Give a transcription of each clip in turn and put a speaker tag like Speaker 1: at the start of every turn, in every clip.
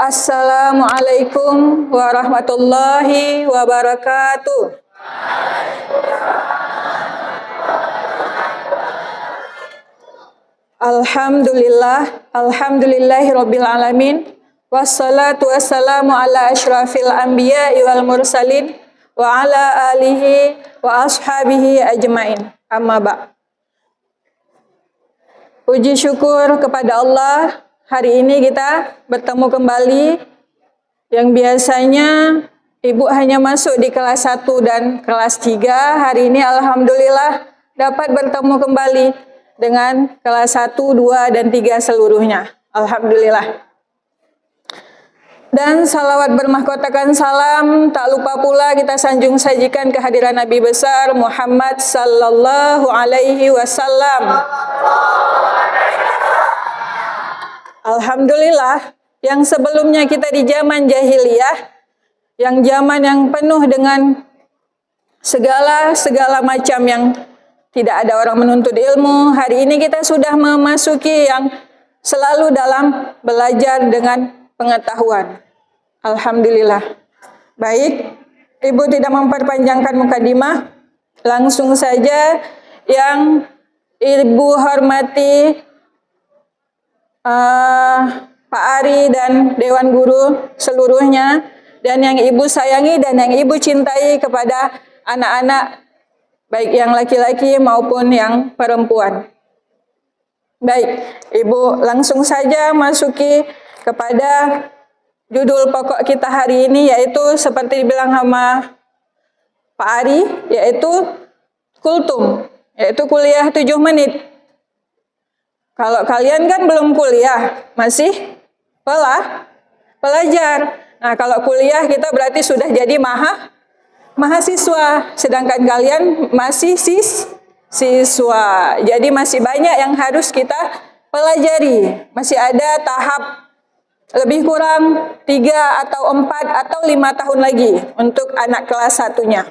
Speaker 1: Assalamualaikum warahmatullahi wabarakatuh. Alhamdulillahirabbil alamin. Wassalatu wassalamu ala asyrafil anbiya'i wal mursalin wa ala alihi wa ashabihi ajmain. Amma ba'. Puji syukur kepada Allah, hari ini kita bertemu kembali. Yang biasanya Ibu hanya masuk di kelas 1 dan kelas 3, hari ini alhamdulillah dapat bertemu kembali dengan kelas 1, 2, dan 3 seluruhnya. Alhamdulillah. Dan salawat bermahkotakan salam, tak lupa pula kita sanjung sajikan kehadiran Nabi besar Muhammad sallallahu alaihi wasallam. Alhamdulillah, yang sebelumnya kita di zaman jahiliyah, yang zaman yang penuh dengan segala macam yang tidak ada orang menuntut ilmu, hari ini kita sudah memasuki yang selalu dalam belajar dengan pengetahuan. Alhamdulillah. Baik, Ibu tidak memperpanjangkan mukadimah, langsung saja yang Ibu hormati Pak Ari dan Dewan Guru seluruhnya, dan yang Ibu sayangi dan yang Ibu cintai kepada anak-anak, baik yang laki-laki maupun yang perempuan. Baik, Ibu langsung saja masuki kepada judul pokok kita hari ini, yaitu seperti dibilang sama Pak Ari, yaitu kultum, yaitu kuliah 7 menit. Kalau kalian kan belum kuliah, masih pelajar. Nah, kalau kuliah kita berarti sudah jadi mahasiswa, sedangkan kalian masih siswa. Jadi masih banyak yang harus kita pelajari. Masih ada tahap lebih kurang 3 atau 4 atau 5 tahun lagi untuk anak kelas 1-nya.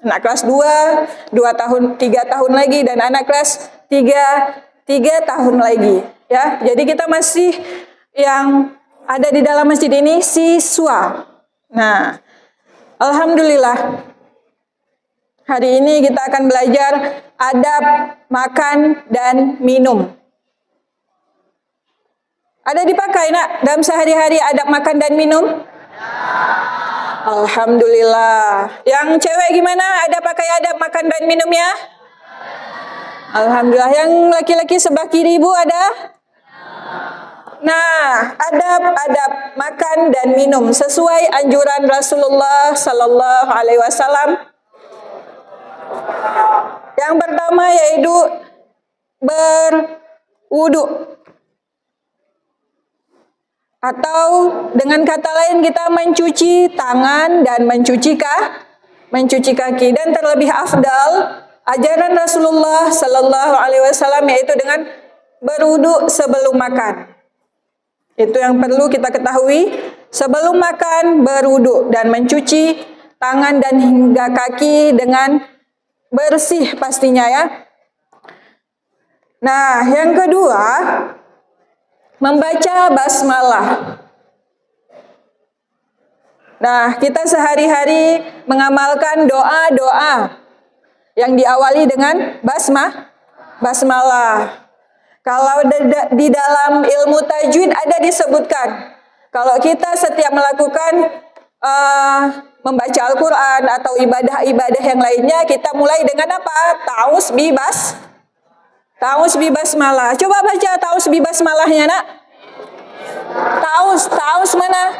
Speaker 1: Anak kelas 2 tahun, 3 tahun lagi, dan anak kelas 3 tahun lagi. Ya, jadi kita masih yang ada di dalam masjid ini siswa. Nah, alhamdulillah, hari ini kita akan belajar adab makan dan minum. Ada dipakai nak dalam sehari-hari adab makan dan minum? Alhamdulillah. Yang cewek gimana? Ada pakai adab makan dan minumnya? Alhamdulillah. Yang laki-laki sebelah kiri Ibu ada? Nah, adab makan dan minum sesuai anjuran Rasulullah sallallahu alaihi wasallam. Yang pertama yaitu berwudu. Atau dengan kata lain kita mencuci tangan dan mencuci kaki, dan terlebih afdal ajaran Rasulullah sallallahu alaihi wasallam yaitu dengan berwudu sebelum makan. Itu yang perlu kita ketahui, sebelum makan berwudu dan mencuci tangan dan hingga kaki dengan bersih pastinya ya. Nah, yang kedua, membaca basmalah. Nah, kita sehari-hari mengamalkan doa-doa yang diawali dengan basmalah. Kalau di dalam ilmu tajwid ada disebutkan, kalau kita setiap melakukan membaca Al-Quran atau ibadah-ibadah yang lainnya, kita mulai dengan apa? Ta'awuz bi basmalah. Coba baca ta'awuz bi basmalahnya nak. Ta'awuz mana?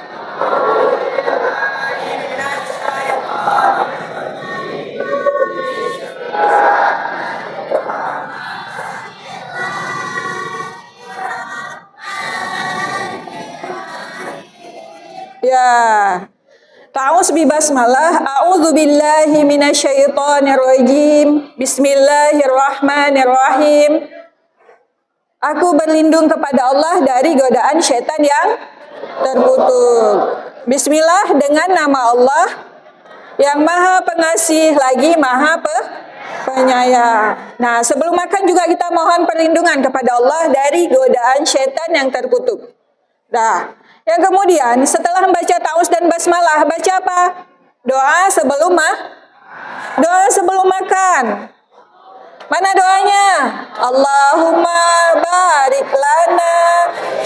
Speaker 1: Ya. Ta'awuz bi basmalah. A'udzu billahi minasyaitonir rajim. Bismillahirrahmanirrahim. Aku berlindung kepada Allah dari godaan syaitan yang terkutuk. Bismillah, dengan nama Allah yang Maha Pengasih lagi Maha Penyayang. Nah, sebelum makan juga kita mohon perlindungan kepada Allah dari godaan syaitan yang terkutuk. Nah, Yang kemudian setelah membaca ta'awuz dan basmalah, baca apa? Doa sebelum makan. Mana doanya? Allahumma barik lana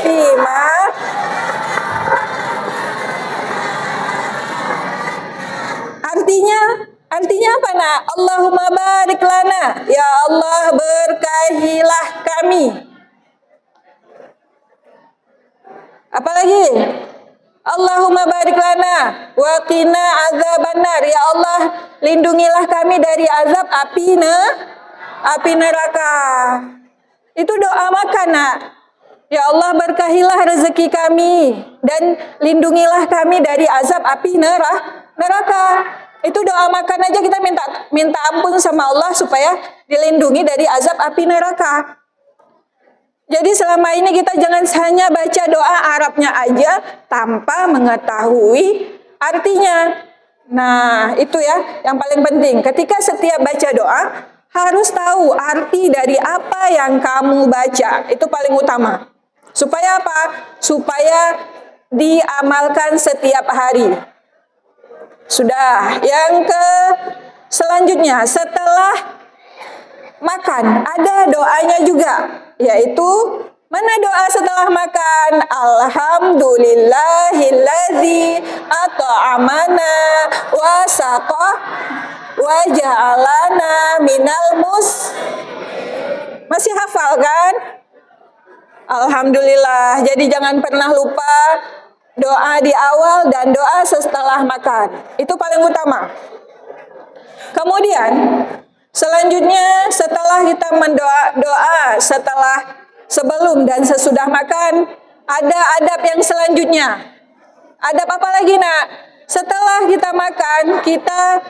Speaker 1: fima. Artinya apa, nak? Allahumma barik lana. Ya Allah, berkahilah kami. Apalagi? Allahumma barik lana wa qina azabannar. Ya Allah, lindungilah kami dari azab api neraka. Itu doa makan, nak. Ya Allah, berkahilah rezeki kami dan lindungilah kami dari azab api neraka. Itu doa makan aja kita minta ampun sama Allah supaya dilindungi dari azab api neraka. Jadi selama ini kita jangan hanya baca doa Arabnya aja tanpa mengetahui artinya. Nah, itu ya yang paling penting. Ketika setiap baca doa harus tahu arti dari apa yang kamu baca. Itu paling utama. Supaya apa? Supaya diamalkan setiap hari. Sudah. Yang selanjutnya setelah makan ada doanya juga, yaitu mana doa setelah makan? Alhamdulillahilladzi at'amana wa saqa wa ja'alana minal Masih hafal kan? Alhamdulillah. Jadi jangan pernah lupa doa di awal dan doa setelah makan. Itu paling utama. Kemudian selanjutnya setelah kita doa sebelum dan sesudah makan, ada adab yang selanjutnya. Adab apa lagi, nak? Setelah kita makan, kita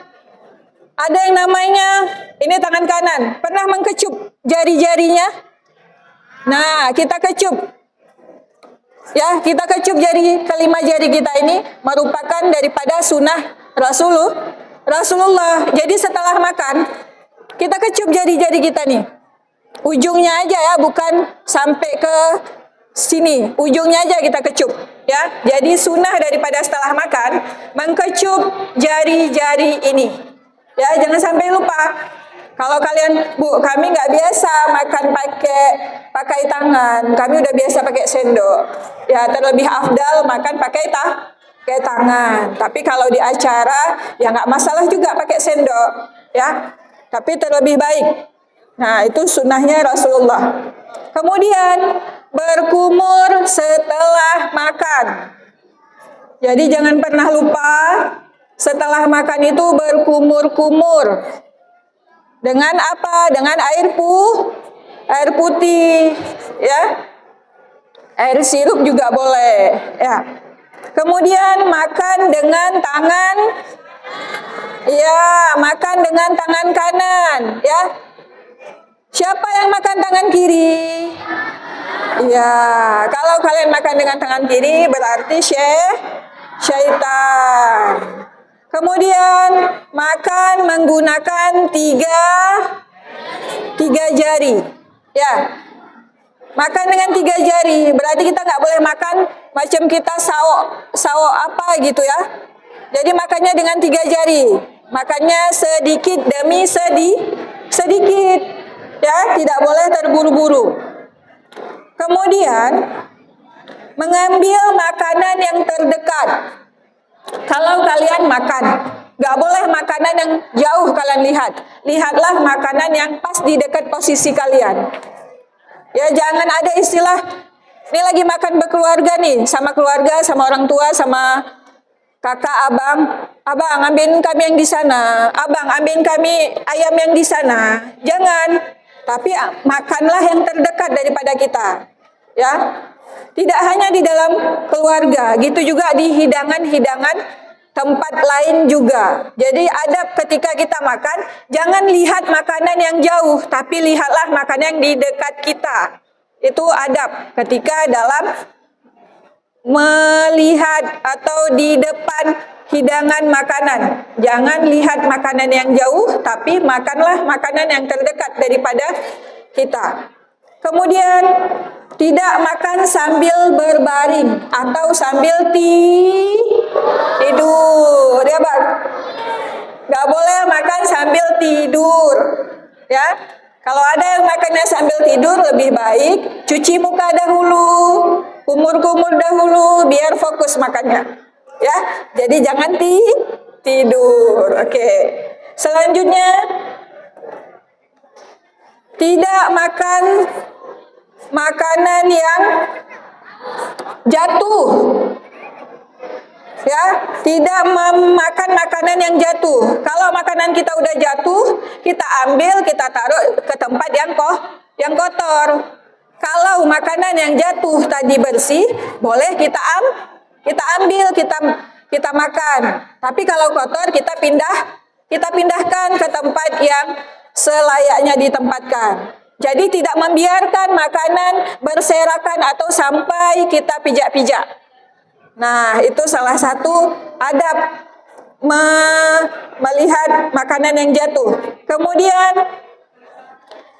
Speaker 1: ada yang namanya, ini tangan kanan, pernah mengkecup jari-jarinya? Nah, kita kecup. Ya, kita kecup kelima jari kita ini merupakan daripada sunnah Rasulullah. Jadi setelah makan, kita kecup jari-jari kita nih. Ujungnya aja ya, bukan sampai ke sini. Ujungnya aja kita kecup. Ya, jadi sunnah daripada setelah makan, mengkecup jari-jari ini. Ya, jangan sampai lupa. Kalau kalian, Bu, kami nggak biasa makan pakai tangan. Kami udah biasa pakai sendok. Ya, terlebih afdal makan pakai tangan. Tapi kalau di acara, ya nggak masalah juga pakai sendok. Ya, tapi terlebih baik. Nah, itu sunnahnya Rasulullah. Kemudian, berkumur setelah makan. Jadi jangan pernah lupa, setelah makan itu berkumur-kumur. Dengan apa? Dengan air putih, ya. Air sirup juga boleh, ya. Kemudian makan dengan tangan, ya, makan dengan tangan kanan, ya. Siapa yang makan tangan kiri? Ya, kalau kalian makan dengan tangan kiri berarti syaitan. Kemudian makan menggunakan tiga jari. Ya, makan dengan 3 jari. Berarti kita nggak boleh makan macam kita sawo apa gitu ya. Jadi makannya dengan 3 jari. Makannya sedikit demi sedikit. Ya, tidak boleh terburu-buru. Kemudian mengambil makanan yang terdekat. Kalau kalian makan, nggak boleh makanan yang jauh kalian lihat. Lihatlah makanan yang pas di dekat posisi kalian. Ya, jangan ada istilah, ini lagi makan berkeluarga nih, sama keluarga, sama orang tua, sama kakak, abang ambilin kami yang di sana, abang ambilin kami ayam yang di sana. Jangan, tapi makanlah yang terdekat daripada kita. Ya. Tidak hanya di dalam keluarga, gitu juga di hidangan-hidangan tempat lain juga. Jadi adab ketika kita makan, jangan lihat makanan yang jauh, tapi lihatlah makanan yang di dekat kita. Itu adab ketika dalam melihat atau di depan hidangan makanan. Jangan lihat makanan yang jauh, tapi makanlah makanan yang terdekat daripada kita. Kemudian Tidak makan sambil berbaring atau sambil tidur. Ya Bang? Nggak boleh makan sambil tidur. Ya. Kalau ada yang makannya sambil tidur, lebih baik cuci muka dahulu, kumur-kumur dahulu, biar fokus makannya. Ya, jadi jangan tidur. Oke. Selanjutnya, tidak makan makanan yang jatuh. Ya, tidak memakan makanan yang jatuh. Kalau makanan kita udah jatuh, kita ambil, kita taruh ke tempat yang kotor. Kalau makanan yang jatuh tadi bersih, boleh kita ambil, kita makan. Tapi kalau kotor, kita pindahkan ke tempat yang selayaknya ditempatkan. Jadi tidak membiarkan makanan berserakan atau sampai kita pijak-pijak. Nah, itu salah satu adab melihat makanan yang jatuh. Kemudian,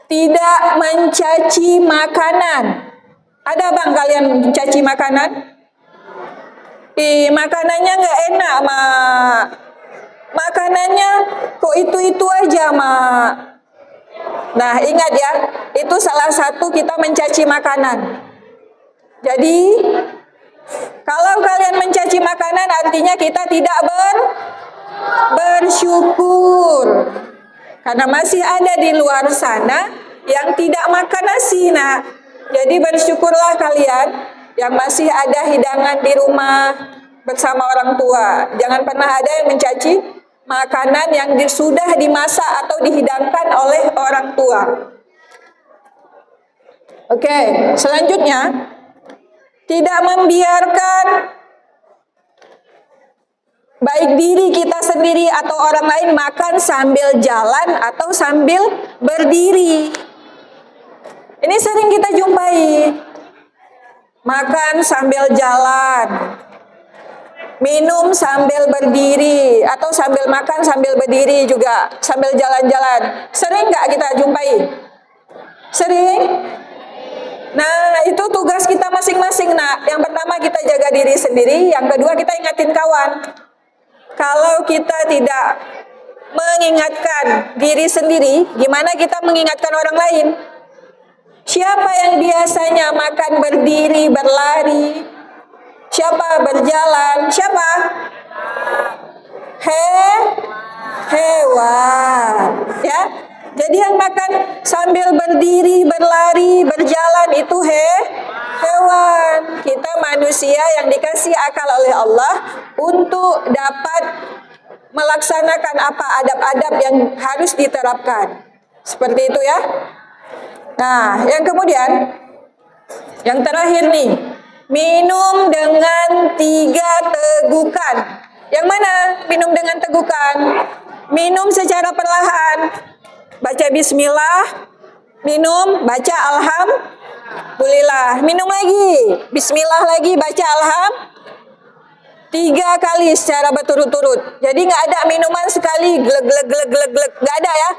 Speaker 1: tidak mencaci makanan. Ada Bang kalian mencaci makanan? Makanannya nggak enak, Mak. Makanannya kok itu-itu aja, Mak. Nah, ingat ya, itu salah satu kita mencaci makanan. Jadi, kalau kalian mencaci makanan, artinya kita tidak bersyukur. Karena masih ada di luar sana yang tidak makan nasi. Nah, jadi bersyukurlah kalian yang masih ada hidangan di rumah bersama orang tua. Jangan pernah ada yang mencaci makanan yang sudah dimasak atau dihidangkan oleh orang tua. Oke, selanjutnya, tidak membiarkan baik diri kita sendiri atau orang lain makan sambil jalan atau sambil berdiri. Ini sering kita jumpai. Makan sambil jalan, minum sambil berdiri, atau sambil makan sambil berdiri juga, sambil jalan-jalan. Sering nggak kita jumpai? Sering? Nah, itu tugas kita masing-masing, nak. Yang pertama kita jaga diri sendiri, yang kedua kita ingatin kawan. Kalau kita tidak mengingatkan diri sendiri, gimana kita mengingatkan orang lain? Siapa yang biasanya makan berdiri, berlari? Siapa berjalan? Siapa? Hewan. Ya. Jadi yang makan sambil berdiri, berlari, berjalan itu hewan. Kita manusia yang dikasih akal oleh Allah untuk dapat melaksanakan apa adab-adab yang harus diterapkan. Seperti itu ya. Nah, yang kemudian, yang terakhir nih, minum dengan 3 tegukan. Yang mana minum dengan tegukan? Minum secara perlahan. Baca bismillah, minum, baca alhamdulillah. Minum lagi, bismillah lagi, baca 3 kali secara berturut-turut. Jadi nggak ada minuman sekali glek glek glek glek glek, nggak ada ya.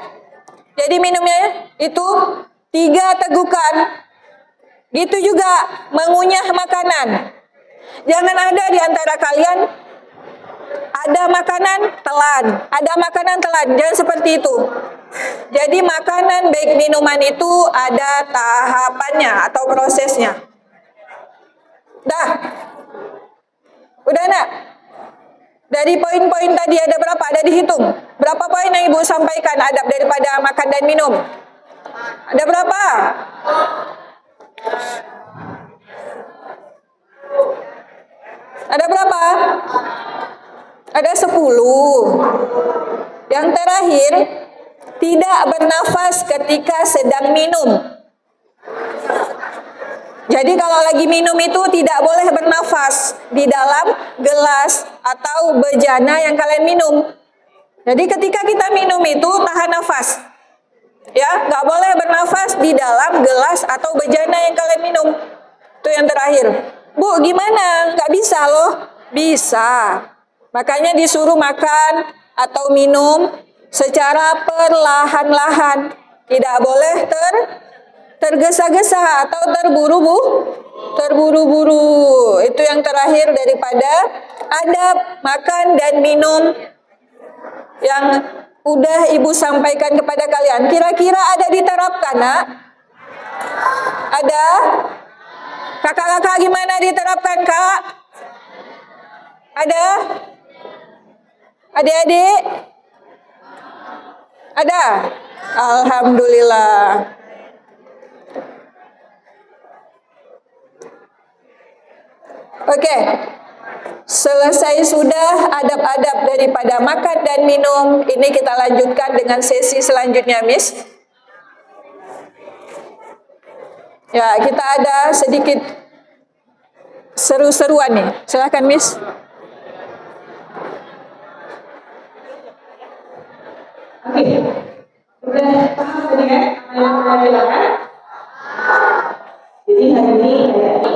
Speaker 1: Jadi minumnya itu 3 tegukan. Gitu juga mengunyah makanan. Jangan ada di antara kalian ada makanan telan, ada makanan telan. Jangan seperti itu. Jadi makanan baik minuman itu ada tahapannya atau prosesnya. Dah. Udah nak? Dari poin-poin tadi ada berapa? Ada dihitung. Berapa poin yang Ibu sampaikan adab daripada makan dan minum? Ada berapa? Ada berapa? Ada 10. Yang terakhir, tidak bernafas ketika sedang minum. Jadi kalau lagi minum itu tidak boleh bernafas di dalam gelas atau bejana yang kalian minum. Jadi ketika kita minum itu tahan nafas. Ya, nggak boleh bernafas di dalam gelas atau bejana yang kalian minum. Itu yang terakhir. Bu, gimana? Nggak bisa loh. Bisa. Makanya disuruh makan atau minum secara perlahan-lahan. Tidak boleh tergesa-gesa atau terburu-buru. Itu yang terakhir daripada adab makan dan minum yang udah Ibu sampaikan kepada kalian. Kira-kira ada diterapkan, Nak? Ada? Kakak-kakak gimana diterapkan, Kak? Ada? Adik-adik? Ada? Alhamdulillah. Oke. Selesai sudah adab-adab daripada makan dan minum. Ini kita lanjutkan dengan sesi selanjutnya, Miss. Ya, kita ada sedikit seru-seruan nih. Silakan, Miss.
Speaker 2: Oke, udah paham tadi kan apa yang saya bilang? Jadi hari ini kayak ini.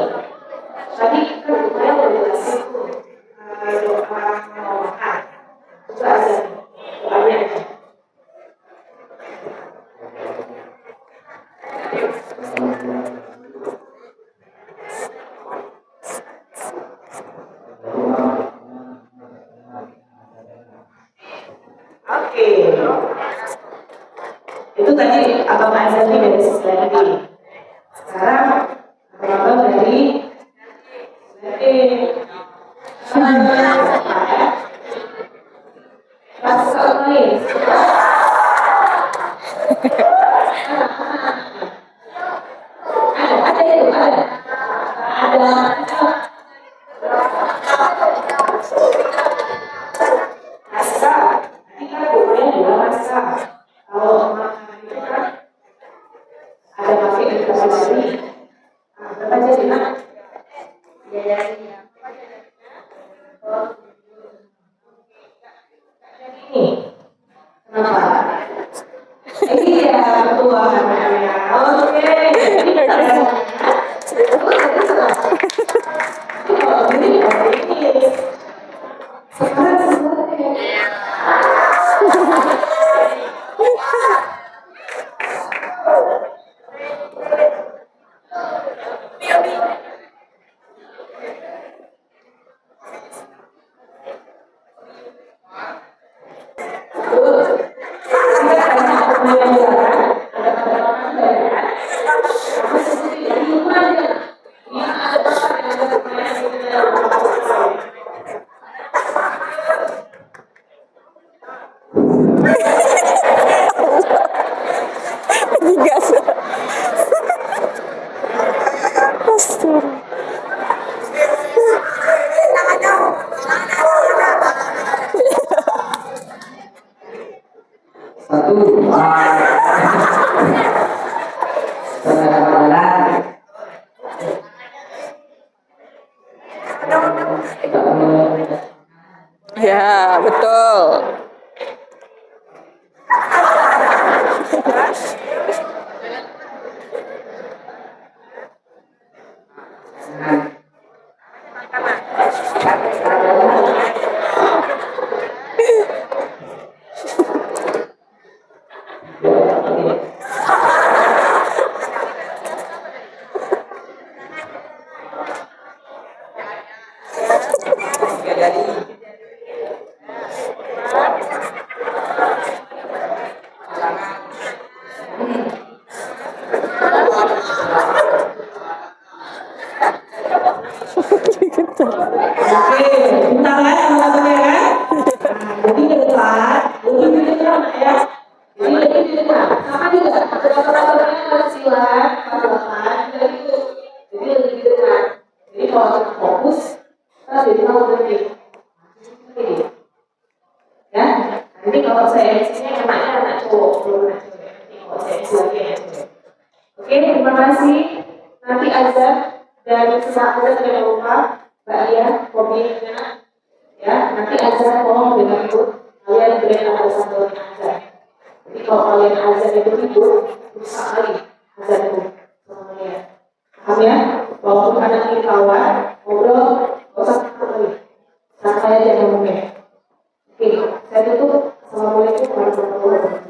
Speaker 2: Tadi kita saya udah jelasin tuh doa mau makan. Coba aja doanya aja. Oke, itu tadi Abang Azani dari Selati. Sekarang Abang dari Selati. Pas lain. Ada itu ada. Kalau makan itu kan ada pakai interaksi. Berapa jadi nak? Ya. Ini kenapa? Iya ketua namanya. Oke.
Speaker 1: Ya, betul. Oke, terima kasih. Nanti azan dan sesaat jangan lupa Mbak Ia, kopinya ya. Nanti azan tolong dengan itu kalian berikan ada satu azan. Jadi kalau kalian azan itu tidur, bisa kali azan itu semuanya. Paham ya? Walaupun ada kawan ngobrol, gak usah takut lagi. Santai aja ngomongnya. Oke, saya tutup. Assalamualaikum warahmatullahi wabarakatuh.